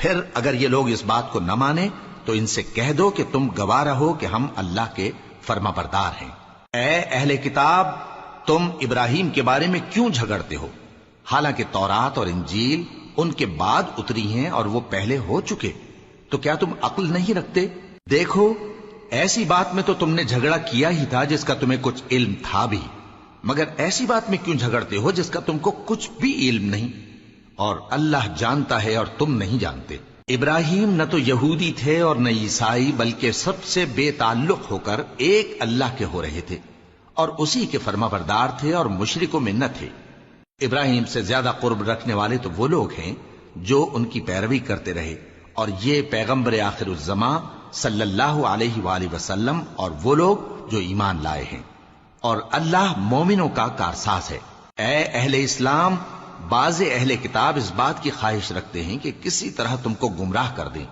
پھر اگر یہ لوگ اس بات کو نہ مانے تو ان سے کہہ دو کہ تم گواہ رہو کہ ہم اللہ کے فرما بردار ہیں۔ اے اہل کتاب، تم ابراہیم کے بارے میں کیوں جھگڑتے ہو؟ حالانکہ تورات اور انجیل ان کے بعد اتری ہیں اور وہ پہلے ہو چکے، تو کیا تم عقل نہیں رکھتے؟ دیکھو، ایسی بات میں تو تم نے جھگڑا کیا ہی تھا جس کا تمہیں کچھ علم تھا بھی، مگر ایسی بات میں کیوں جھگڑتے ہو جس کا تم کو کچھ بھی علم نہیں؟ اور اللہ جانتا ہے اور تم نہیں جانتے۔ ابراہیم نہ تو یہودی تھے اور نہ عیسائی، بلکہ سب سے بے تعلق ہو کر ایک اللہ کے ہو رہے تھے اور اسی کے فرما بردار تھے اور مشرکوں میں نہ تھے۔ ابراہیم سے زیادہ قرب رکھنے والے تو وہ لوگ ہیں جو ان کی پیروی کرتے رہے، اور یہ پیغمبر آخر الزماں صلی اللہ علیہ وآلہ وسلم اور وہ لوگ جو ایمان لائے ہیں، اور اللہ مومنوں کا کارساز ہے۔ اے اہل اسلام، بعض اہل کتاب اس بات کی خواہش رکھتے ہیں کہ کسی طرح تم کو گمراہ کر دیں،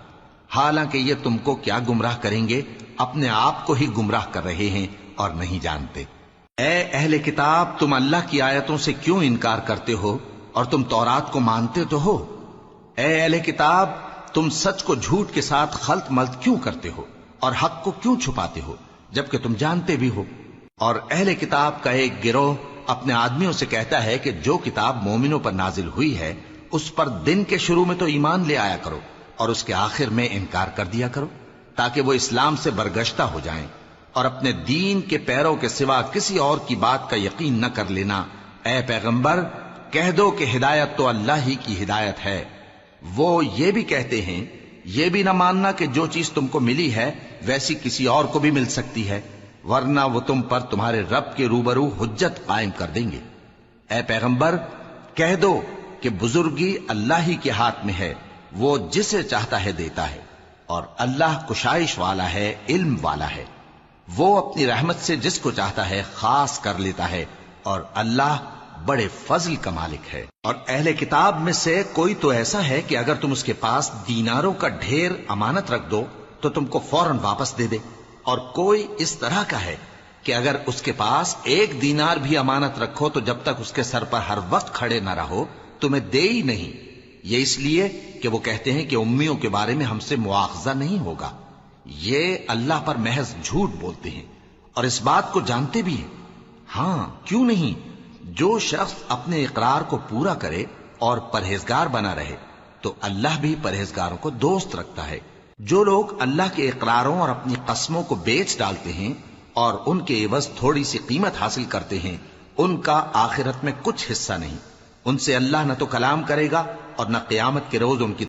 حالانکہ یہ تم کو کیا گمراہ کریں گے، اپنے آپ کو ہی گمراہ کر رہے ہیں اور نہیں جانتے۔ اے اہل کتاب، تم اللہ کی آیتوں سے کیوں انکار کرتے ہو اور تم تورات کو مانتے تو ہو؟ اے اہل کتاب، تم سچ کو جھوٹ کے ساتھ خلط ملط کیوں کرتے ہو اور حق کو کیوں چھپاتے ہو جبکہ تم جانتے بھی ہو؟ اور اہل کتاب کا ایک گروہ اپنے آدمیوں سے کہتا ہے کہ جو کتاب مومنوں پر نازل ہوئی ہے اس پر دن کے شروع میں تو ایمان لے آیا کرو اور اس کے آخر میں انکار کر دیا کرو، تاکہ وہ اسلام سے برگشتہ ہو جائیں، اور اپنے دین کے پیروں کے سوا کسی اور کی بات کا یقین نہ کر لینا۔ اے پیغمبر، کہہ دو کہ ہدایت تو اللہ ہی کی ہدایت ہے۔ وہ یہ بھی کہتے ہیں، یہ بھی نہ ماننا کہ جو چیز تم کو ملی ہے ویسی کسی اور کو بھی مل سکتی ہے، ورنہ وہ تم پر تمہارے رب کے روبرو حجت قائم کر دیں گے۔ اے پیغمبر، کہہ دو کہ بزرگی اللہ ہی کے ہاتھ میں ہے، وہ جسے چاہتا ہے دیتا ہے، اور اللہ کشائش والا ہے، علم والا ہے، وہ اپنی رحمت سے جس کو چاہتا ہے خاص کر لیتا ہے، اور اللہ بڑے فضل کا مالک ہے۔ اور اہل کتاب میں سے کوئی تو ایسا ہے کہ اگر تم اس کے پاس دیناروں کا ڈھیر امانت رکھ دو تو تم کو فوراً واپس دے دے، اور کوئی اس طرح کا ہے کہ اگر اس کے پاس 1 دینار بھی امانت رکھو تو جب تک اس کے سر پر ہر وقت کھڑے نہ رہو تمہیں دے ہی نہیں، یہ اس لیے کہ وہ کہتے ہیں کہ امیوں کے بارے میں ہم سے مواخذہ نہیں ہوگا۔ یہ اللہ پر محض جھوٹ بولتے ہیں اور اس بات کو جانتے بھی ہیں۔ ہاں، کیوں نہیں، جو شخص اپنے اقرار کو پورا کرے اور پرہیزگار بنا رہے تو اللہ بھی پرہیزگاروں کو دوست رکھتا ہے۔ جو لوگ اللہ کے اقراروں اور اپنی قسموں کو بیچ ڈالتے ہیں اور ان کے عوض تھوڑی سی قیمت حاصل کرتے ہیں، ان کا آخرت میں کچھ حصہ نہیں، ان سے اللہ نہ تو کلام کرے گا اور نہ قیامت کے روز ان کی